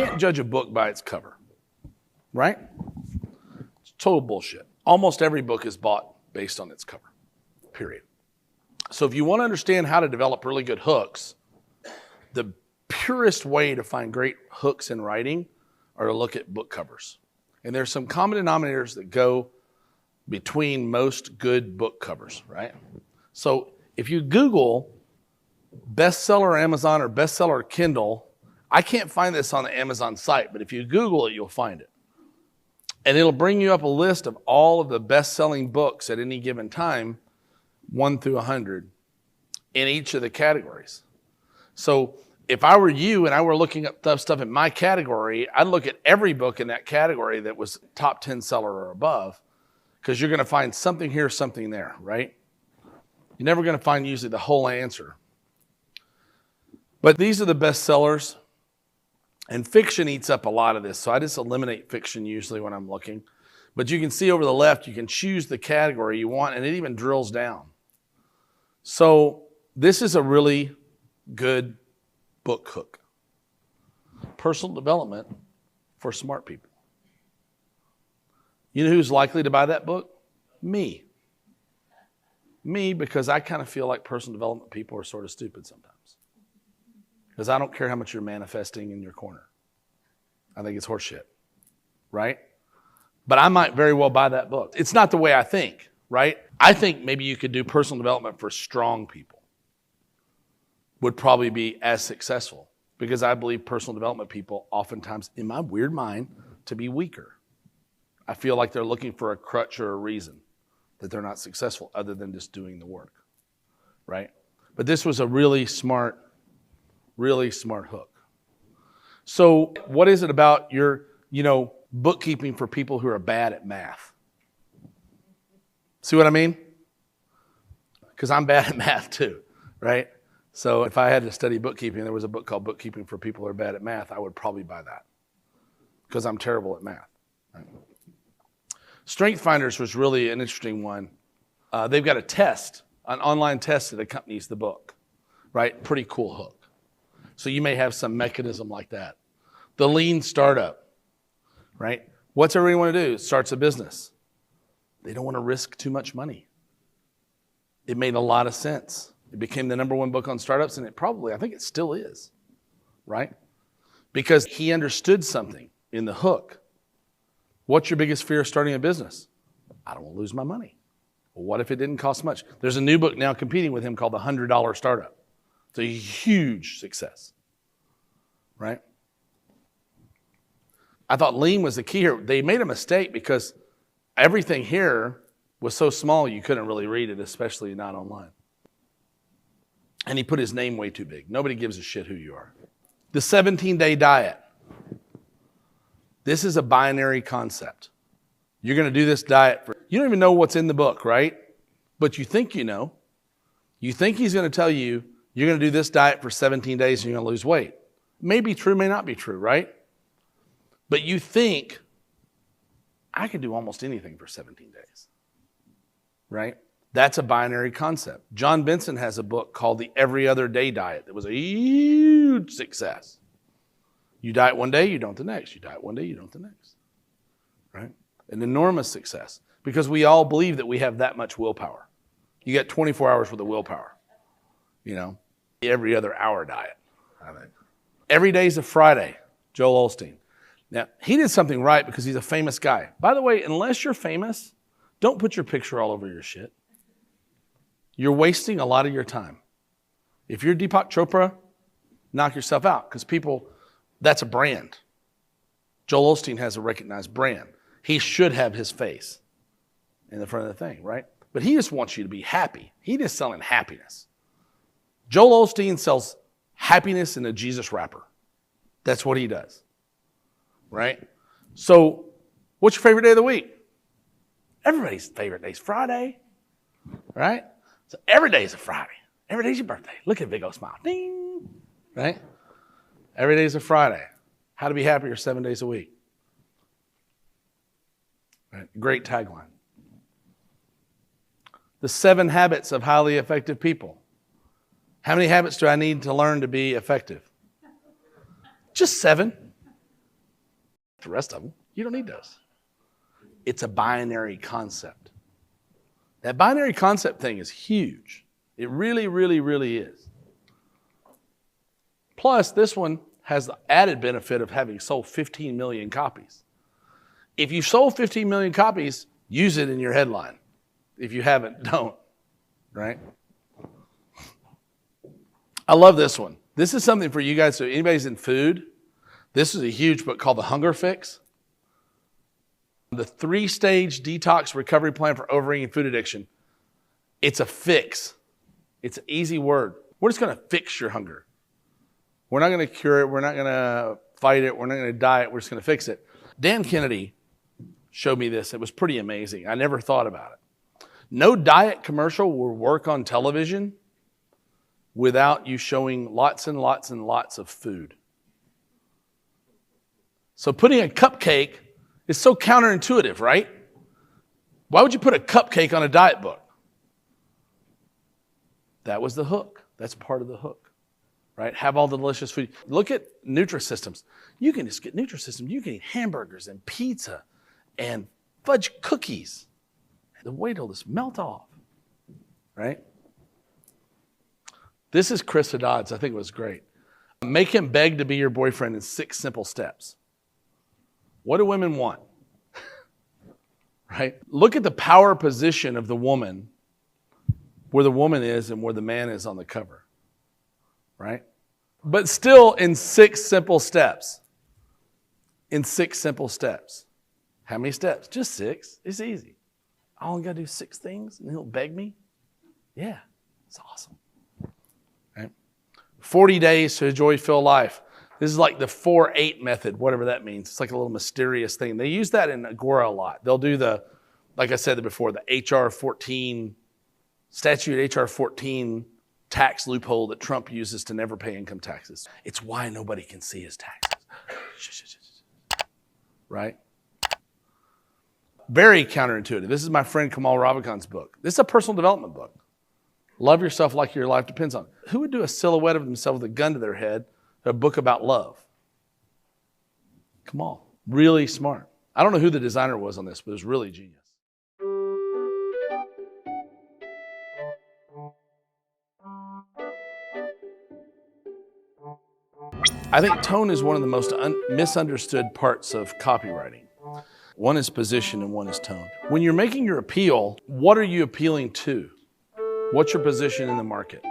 You can't judge a book by its cover, right? It's total bullshit. Almost every book is bought based on its cover, period. So if you want to understand how to develop really good hooks, the purest way to find great hooks in writing are to look at book covers. And there's some common denominators that go between most good book covers, right? So if you Google bestseller Amazon or bestseller Kindle, I can't find this on the Amazon site, but if you Google it, you'll find it. And it'll bring you up a list of all of the best-selling books at any given time, 1 through 100, in each of the categories. So if I were you and I were looking up stuff in my category, I'd look at every book in that category that was top 10 seller or above, because you're going to find something here, something there, right? You're never going to find usually the whole answer. But these are the best sellers. And fiction eats up a lot of this, so I just eliminate fiction usually when I'm looking. But you can see over the left, you can choose the category you want, and it even drills down. So this is a really good book hook. Personal development for smart people. You know who's likely to buy that book? Me. Me, because I kind of feel like personal development people are sort of stupid sometimes. Because I don't care how much you're manifesting in your corner. I think it's horseshit, right? But I might very well buy that book. It's not the way I think, right? I think maybe you could do personal development for strong people. Would probably be as successful. Because I believe personal development people oftentimes, in my weird mind, to be weaker. I feel like they're looking for a crutch or a reason that they're not successful other than just doing the work, right? But this was a really smart hook. So what is it about your, bookkeeping for people who are bad at math? See what I mean? Because I'm bad at math too, right? So if I had to study bookkeeping, there was a book called Bookkeeping for People Who Are Bad at Math, I would probably buy that because I'm terrible at math. Right? Strength Finders was really an interesting one. They've got a test, an online test that accompanies the book, right? Pretty cool hook. So you may have some mechanism like that. The lean startup, right? What's everybody want to do? Starts a business. They don't want to risk too much money. It made a lot of sense. It became the #1 book on startups, and I think it still is, right? Because he understood something in the hook. What's your biggest fear of starting a business? I don't want to lose my money. Well, what if it didn't cost much? There's a new book now competing with him called The $100 Startup. It's a huge success, right? I thought lean was the key here. They made a mistake because everything here was so small you couldn't really read it, especially not online. And he put his name way too big. Nobody gives a shit who you are. The 17-day diet. This is a binary concept. You're going to do this diet you don't even know what's in the book, right? But you think you know. You think he's going to tell you, you're going to do this diet for 17 days and you're going to lose weight. May be true, may not be true, right? But you think, I could do almost anything for 17 days, right? That's a binary concept. John Benson has a book called The Every Other Day Diet that was a huge success. You diet one day, you don't the next. You diet one day, you don't the next, right? An enormous success because we all believe that we have that much willpower. You get 24 hours worth of willpower. Every other hour diet, I think. Every day's a Friday, Joel Osteen. Now, he did something right because he's a famous guy. By the way, unless you're famous, don't put your picture all over your shit. You're wasting a lot of your time. If you're Deepak Chopra, knock yourself out because that's a brand. Joel Osteen has a recognized brand. He should have his face in the front of the thing, right? But he just wants you to be happy. He's just selling happiness. Joel Osteen sells happiness in a Jesus wrapper. That's what he does, right? So what's your favorite day of the week? Everybody's favorite day is Friday, right? So every day is a Friday. Every day's your birthday. Look at a big old smile. Ding, right? Every day is a Friday. How to be happier 7 days a week. Right? Great tagline. The 7 habits of highly effective people. How many habits do I need to learn to be effective? Just 7. The rest of them, you don't need those. It's a binary concept. That binary concept thing is huge. It really, really, really is. Plus, this one has the added benefit of having sold 15 million copies. If you sold 15 million copies, use it in your headline. If you haven't, don't, right? I love this one. This is something for you guys. So anybody's in food, this is a huge book called The Hunger Fix. The 3-stage detox recovery plan for overeating and food addiction. It's a fix. It's an easy word. We're just going to fix your hunger. We're not going to cure it. We're not going to fight it. We're not going to diet. We're just going to fix it. Dan Kennedy showed me this. It was pretty amazing. I never thought about it. No diet commercial will work on television without you showing lots and lots and lots of food. So putting a cupcake is so counterintuitive, right? Why would you put a cupcake on a diet book? That was the hook. That's part of the hook, right? Have all the delicious food. Look at Nutrisystems. You can just get Nutrisystems. You can eat hamburgers and pizza and fudge cookies. The weight will just melt off, right? This is Chris Haddad's. I think it was great. Make him beg to be your boyfriend in 6 simple steps. What do women want? Right? Look at the power position of the woman, where the woman is and where the man is on the cover. Right? But still in 6 simple steps. In 6 simple steps. How many steps? Just 6. It's easy. I only got to do 6 things and he'll beg me? Yeah, it's awesome. Right? 40 days to enjoy full life. This is like the 4-8 method, whatever that means. It's like a little mysterious thing. They use that in Agora a lot. They'll do the, like I said before, the HR 14, statute HR 14 tax loophole that Trump uses to never pay income taxes. It's why nobody can see his taxes. Right? Very counterintuitive. This is my friend Kamal Ravikant's book. This is a personal development book. Love yourself like your life depends on it. Who would do a silhouette of themselves with a gun to their head, a book about love? Kamal. Really smart. I don't know who the designer was on this, but it was really genius. I think tone is one of the most misunderstood parts of copywriting. One is position and one is tone. When you're making your appeal, what are you appealing to? What's your position in the market?